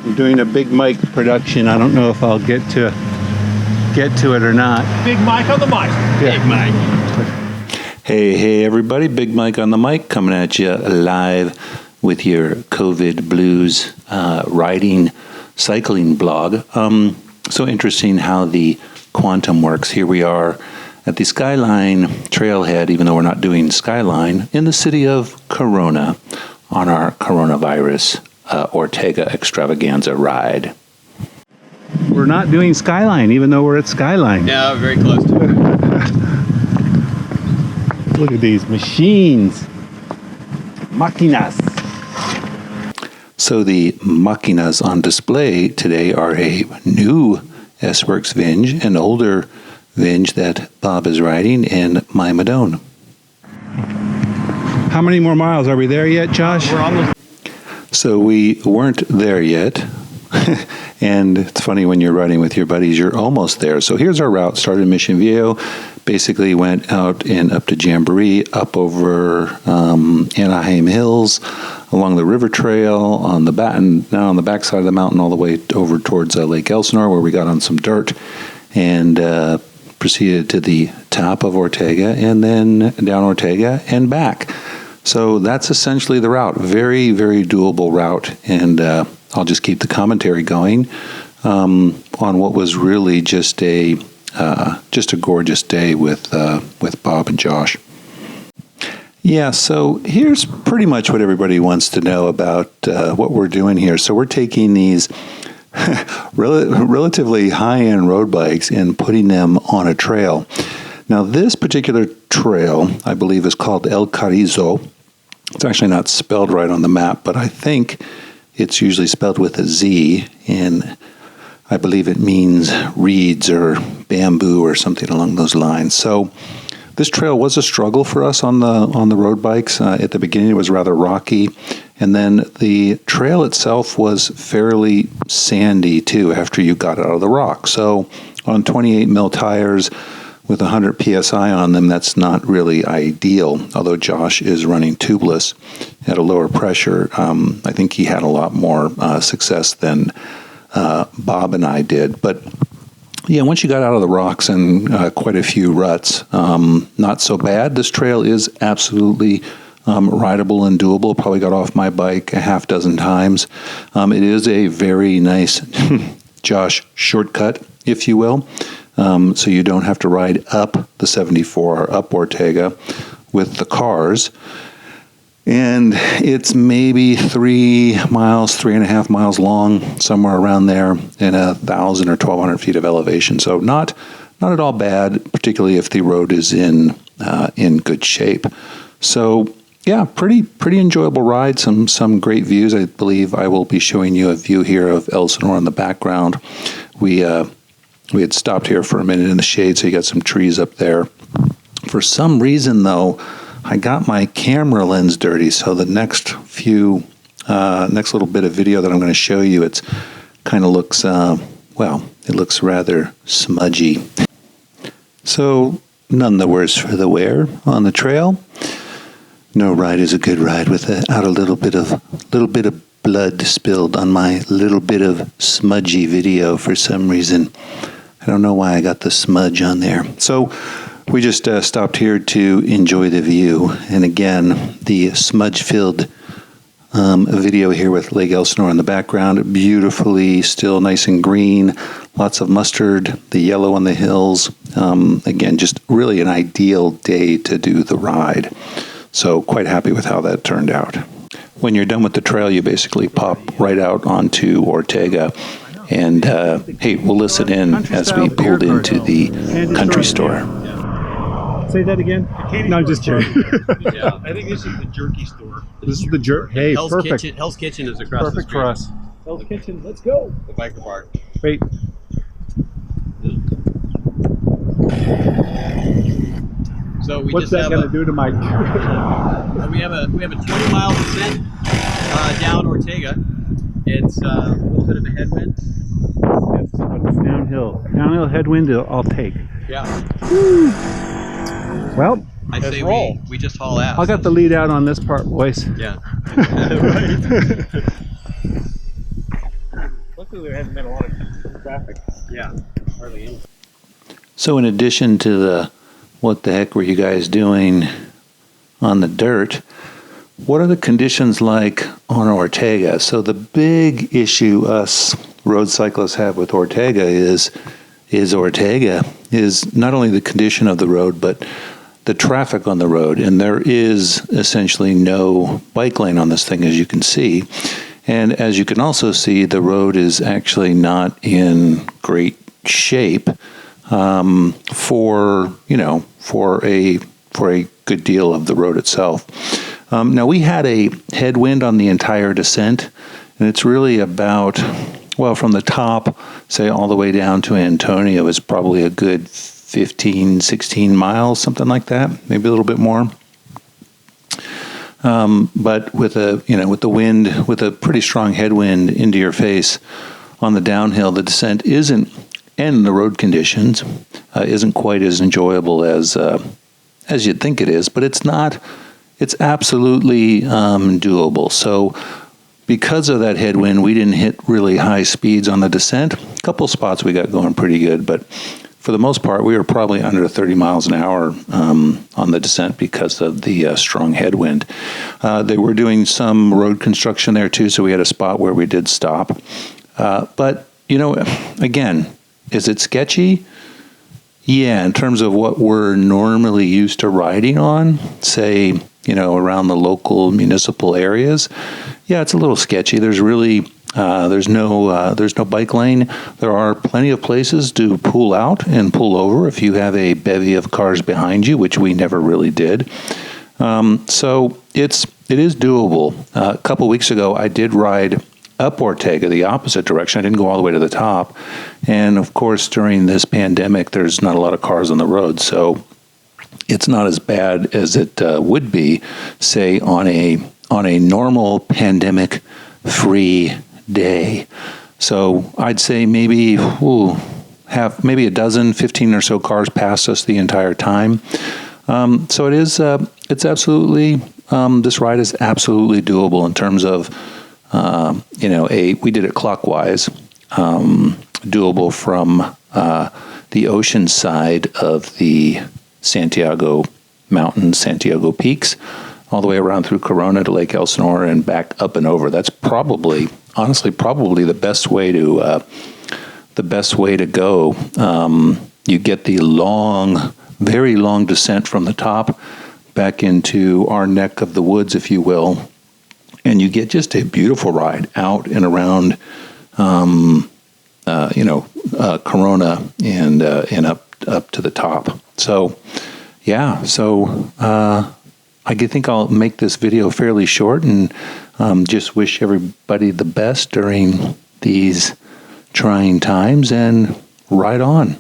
I'm doing a Big Mike production. I don't know if I'll get to it or not. Big Mike on the mic. Yeah. Big Mike. Hey everybody, Big Mike on the mic, coming at you live with your COVID blues riding, cycling blog. So interesting how the quantum works. Here we are at the Skyline trailhead, even though we're not doing Skyline, in the city of Corona on our coronavirus Ortega extravaganza ride. We're not doing Skyline, even though we're at Skyline. Yeah, very close to it. Look at these machines. Máquinas. So the máquinas on display today are a new S-Works Vinge, an older Vinge that Bob is riding, and my Madone. How many more miles? Are we there yet, Josh? We're almost. So we weren't there yet. And it's funny when you're riding with your buddies, you're almost there. So here's our route. Started in Mission Viejo, basically went out and up to Jamboree, up over Anaheim Hills, along the river trail, on the back side of the mountain, all the way over towards Lake Elsinore, where we got on some dirt, and proceeded to the top of Ortega, and then down Ortega and back. So that's essentially the route. Very, very doable route, and I'll just keep the commentary going on what was really just a gorgeous day with Bob and Josh. Yeah, so here's pretty much what everybody wants to know about what we're doing here. So we're taking these relatively high-end road bikes and putting them on a trail. Now, this particular trail, I believe, is called El Carrizo. It's actually not spelled right on the map, but I think it's usually spelled with a Z, and I believe it means reeds or bamboo or something along those lines. So this trail was a struggle for us on the road bikes. At the beginning, it was rather rocky, and then the trail itself was fairly sandy too after you got out of the rock. So on 28 mil tires with 100 psi on them, that's not really ideal. Although Josh is running tubeless at a lower pressure, I think he had a lot more success than Bob and I did. But yeah, once you got out of the rocks and quite a few ruts, not so bad. This trail is absolutely rideable and doable. Probably got off my bike a half dozen times. It is a very nice, Josh, shortcut, if you will. So you don't have to ride up the 74 or up Ortega with the cars. And it's maybe 3.5 miles long, somewhere around there, and 1,000 or 1,200 feet of elevation. So not at all bad, particularly if the road is in good shape. So yeah, pretty enjoyable ride. Some great views. I believe I will be showing you a view here of Elsinore in the background. We had stopped here for a minute in the shade, so you got some trees up there. For some reason, though, I got my camera lens dirty, so the next little bit of video that I'm going to show you, it kind of looks, it looks rather smudgy. So none the worse for the wear on the trail. No ride is a good ride without a little bit of blood spilled on my little bit of smudgy video for some reason. I don't know why I got the smudge on there. So we just stopped here to enjoy the view. And again, the smudge-filled video here with Lake Elsinore in the background. Beautifully still nice and green. Lots of mustard, the yellow on the hills. Again, just really an ideal day to do the ride. So quite happy with how that turned out. When you're done with the trail, you basically pop right out onto Ortega. And, hey, we'll listen in as we pulled into the country store. Say that again? No, I'm just kidding. Yeah, I think this is the jerky store. This is the jerk. Hey, Hell's perfect. Kitchen, Hell's Kitchen is across Perfect the for street. us. Hell's Kitchen, let's go. The biker park. Wait. So we What's just that going to do to my... we have a 20-mile descent down Ortega. It's a little bit of a headwind. Yes, but it's downhill. Downhill headwind, I'll take. Yeah. Woo. Well, I say we just haul ass. I got the lead out on this part, boys. Yeah. hasn't been a lot of traffic. Yeah, hardly any. So in addition to the what the heck were you guys doing on the dirt, what are the conditions like on Ortega? So the big issue us road cyclists have with Ortega is Ortega is not only the condition of the road, but the traffic on the road. And there is essentially no bike lane on this thing, as you can see. And as you can also see, the road is actually not in great shape for a good deal of the road itself. Now we had a headwind on the entire descent, and it's really about, well, from the top, say all the way down to Antonio is probably a good 15, 16 miles, something like that, maybe a little bit more. But with the wind, with a pretty strong headwind into your face on the downhill, the descent isn't, and the road conditions isn't quite as enjoyable as you'd think it is. But it's not. It's absolutely doable. So because of that headwind, we didn't hit really high speeds on the descent. A couple spots we got going pretty good, but for the most part, we were probably under 30 miles an hour on the descent because of the strong headwind. They were doing some road construction there too, so we had a spot where we did stop. But, again, is it sketchy? Yeah, in terms of what we're normally used to riding on, say, around the local municipal areas, yeah, it's a little sketchy. There's really there's no bike lane. There are plenty of places to pull out and pull over if you have a bevy of cars behind you, which we never really did. So it is doable. A couple weeks ago, I did ride up Ortega the opposite direction. I didn't go all the way to the top, and of course, during this pandemic, there's not a lot of cars on the road, so it's not as bad as it would be, say, on a normal pandemic-free day. So I'd say maybe maybe a dozen, 15 or so cars passed us the entire time. So it is. It's absolutely. This ride is absolutely doable in terms of. We did it clockwise, doable from the ocean side of the Santiago Mountains, Santiago Peaks, all the way around through Corona to Lake Elsinore and back up and over. That's probably the best way to go. You get the very long descent from the top back into our neck of the woods, if you will, and you get just a beautiful ride out and around, Corona and up to the top. So, yeah. So I think I'll make this video fairly short and just wish everybody the best during these trying times and ride on.